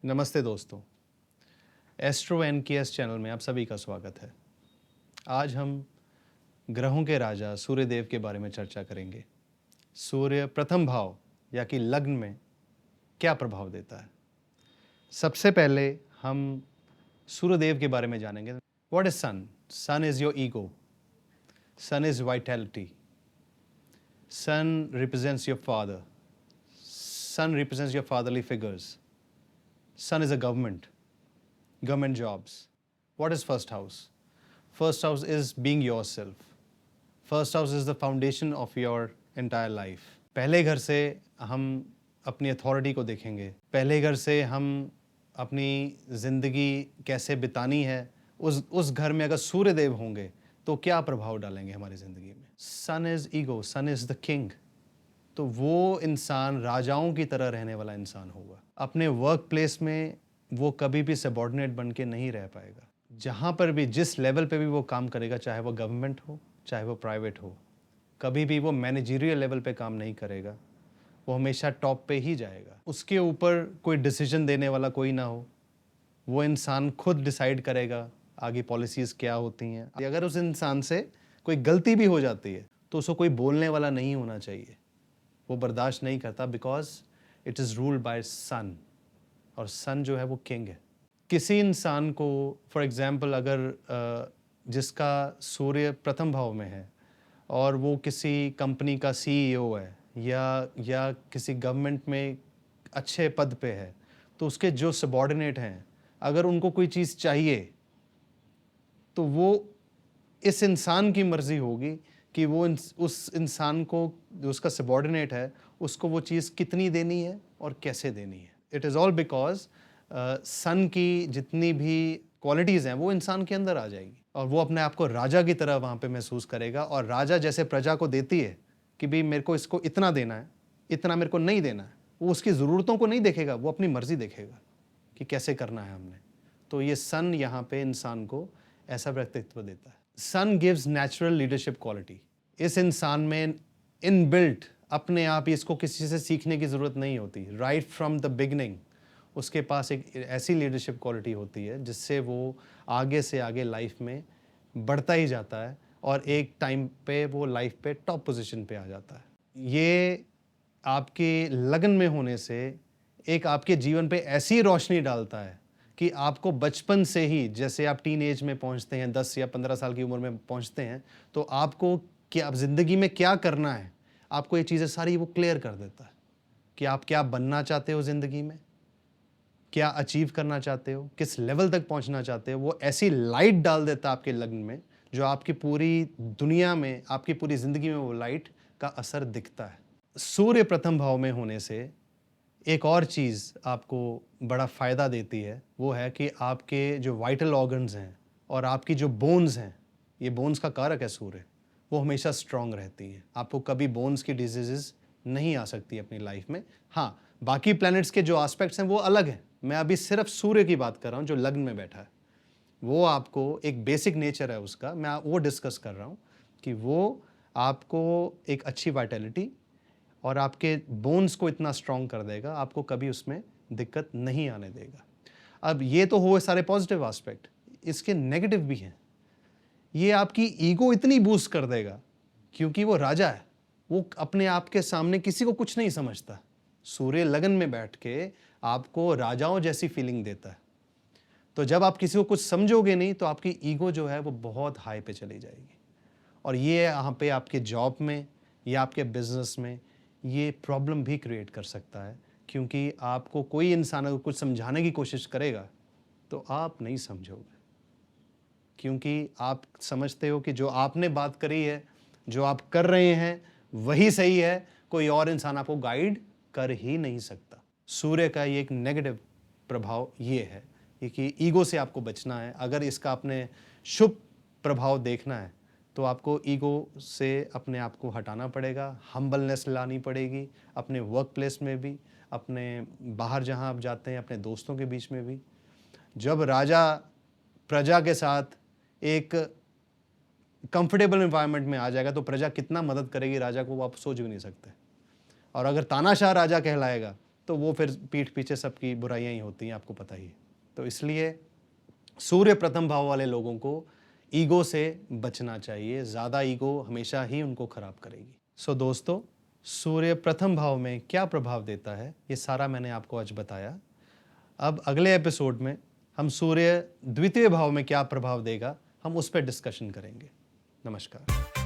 नमस्ते दोस्तों, astro NKS channel में आप सभी का स्वागत है। आज हम ग्रहों के राजा सूर्यदेव के बारे में चर्चा करेंगे। सूर्य प्रथम भाव या कि लग्न में क्या प्रभाव देता है। सबसे पहले हम सूर्यदेव के बारे में जानेंगे। What is sun? Sun is your ego, sun is vitality, sun represents your father, sun represents your fatherly figures, sun is a government jobs. What is first house? First house is being yourself. First house is the foundation of your entire life. पहले घर से हम अपनी authority को देखेंगे। पहले घर से हम अपनी ज़िंदगी कैसे बितानी है, उस घर में अगर सूर्यदेव होंगे तो क्या प्रभाव डालेंगे हमारी ज़िंदगी में। Sun is ego, sun is the king. तो वो इंसान राजाओं की तरह रहने वाला इंसान होगा। अपने वर्क प्लेस में वो कभी भी सबॉर्डिनेट बन के नहीं रह पाएगा। जहाँ पर भी, जिस लेवल पे भी वो काम करेगा, चाहे वो गवर्नमेंट हो चाहे वो प्राइवेट हो, कभी भी वो मैनेजरियल लेवल पे काम नहीं करेगा। वो हमेशा टॉप पे ही जाएगा। उसके ऊपर कोई डिसीजन देने वाला कोई ना हो। वो इंसान खुद डिसाइड करेगा आगे पॉलिसीज़ क्या होती हैं। अगर उस इंसान से कोई गलती भी हो जाती है तो उसको कोई बोलने वाला नहीं होना चाहिए। वो बर्दाश्त नहीं करता, because it is ruled by sun, और सन जो है वो किंग है। किसी इंसान को, फॉर एग्जांपल, अगर जिसका सूर्य प्रथम भाव में है और वो किसी कंपनी का सीईओ है या किसी गवर्नमेंट में अच्छे पद पे है, तो उसके जो सबॉर्डिनेट हैं, अगर उनको कोई चीज़ चाहिए तो वो इस इंसान की मर्ज़ी होगी कि वो उस इंसान को, जो उसका सबॉर्डिनेट है, उसको वो चीज़ कितनी देनी है और कैसे देनी है। इट इज़ ऑल बिकॉज सन की जितनी भी क्वालिटीज़ हैं वो इंसान के अंदर आ जाएगी और वो अपने आप को राजा की तरह वहाँ पे महसूस करेगा। और राजा जैसे प्रजा को देती है कि भाई मेरे को इसको इतना देना है, इतना मेरे को नहीं देना है, वो उसकी ज़रूरतों को नहीं देखेगा, वो अपनी मर्ज़ी देखेगा कि कैसे करना है हमने। तो ये सन यहाँ पे इंसान को ऐसा व्यक्तित्व देता है। Sun gives natural leadership quality. इस इंसान में इनबिल्ट अपने आप ही, इसको किसी से सीखने की ज़रूरत नहीं होती। राइट फ्रॉम द बिगनिंग उसके पास एक ऐसी लीडरशिप क्वालिटी होती है जिससे वो आगे से आगे लाइफ में बढ़ता ही जाता है और एक टाइम पे वो लाइफ पे टॉप पोजीशन पे आ जाता है। ये आपके लगन में होने से एक आपके जीवन पे ऐसी रोशनी डालता है कि आपको बचपन से ही, जैसे आप टीन एज में पहुंचते हैं, 10 या 15 साल की उम्र में पहुंचते हैं, तो आपको क्या ज़िंदगी में क्या करना है, आपको ये चीज़ें सारी वो क्लियर कर देता है कि आप क्या बनना चाहते हो ज़िंदगी में, क्या अचीव करना चाहते हो, किस लेवल तक पहुंचना चाहते हो। वो ऐसी लाइट डाल देता है आपके लगन में, जो आपकी पूरी दुनिया में, आपकी पूरी ज़िंदगी में वो लाइट का असर दिखता है। सूर्य प्रथम भाव में होने से एक और चीज़ आपको बड़ा फ़ायदा देती है, वो है कि आपके जो वाइटल ऑर्गन्स हैं और आपकी जो बोन्स हैं, ये बोन्स का कारक है सूर्य, वो हमेशा स्ट्रांग रहती हैं। आपको कभी बोन्स की डिजीज़ नहीं आ सकती अपनी लाइफ में। हाँ, बाकी प्लैनेट्स के जो एस्पेक्ट्स हैं वो अलग हैं। मैं अभी सिर्फ सूर्य की बात कर रहा हूँ जो लग्न में बैठा है। वो आपको एक बेसिक नेचर है उसका, मैं वो डिस्कस कर रहा हूँ कि वो आपको एक अच्छी वाइटैलिटी और आपके बोन्स को इतना स्ट्रॉन्ग कर देगा, आपको कभी उसमें दिक्कत नहीं आने देगा। अब ये तो हुए सारे पॉजिटिव एस्पेक्ट, इसके नेगेटिव भी हैं। ये आपकी ईगो इतनी बूस्ट कर देगा क्योंकि वो राजा है, वो अपने आप के सामने किसी को कुछ नहीं समझता। सूर्य लगन में बैठ के आपको राजाओं जैसी फीलिंग देता है। तो जब आप किसी को कुछ समझोगे नहीं तो आपकी ईगो जो है वो बहुत हाई पे चली जाएगी, और ये यहाँ पे आपके जॉब में या आपके बिजनेस में ये प्रॉब्लम भी क्रिएट कर सकता है, क्योंकि आपको कोई इंसान अगर कुछ समझाने की कोशिश करेगा तो आप नहीं समझोगे, क्योंकि आप समझते हो कि जो आपने बात करी है, जो आप कर रहे हैं वही सही है, कोई और इंसान आपको गाइड कर ही नहीं सकता। सूर्य का ये एक नेगेटिव प्रभाव ये है कि ईगो से आपको बचना है। अगर इसका आपने शुभ प्रभाव देखना है तो आपको ईगो से अपने आप को हटाना पड़ेगा, हम्बलनेस लानी पड़ेगी, अपने वर्क प्लेस में भी, अपने बाहर जहाँ आप जाते हैं, अपने दोस्तों के बीच में भी। जब राजा प्रजा के साथ एक कंफर्टेबल एनवायरनमेंट में आ जाएगा तो प्रजा कितना मदद करेगी राजा को, वो आप सोच भी नहीं सकते। और अगर तानाशाह राजा कहलाएगा तो वो फिर पीठ पीछे सबकी बुराइयां ही होती हैं, आपको पता ही है। तो इसलिए सूर्य प्रथम भाव वाले लोगों को ईगो से बचना चाहिए। ज़्यादा ईगो हमेशा ही उनको खराब करेगी। सो दोस्तों, सूर्य प्रथम भाव में क्या प्रभाव देता है, ये सारा मैंने आपको आज बताया। अब अगले एपिसोड में हम सूर्य द्वितीय भाव में क्या प्रभाव देगा, हम उस पर डिस्कशन करेंगे। नमस्कार।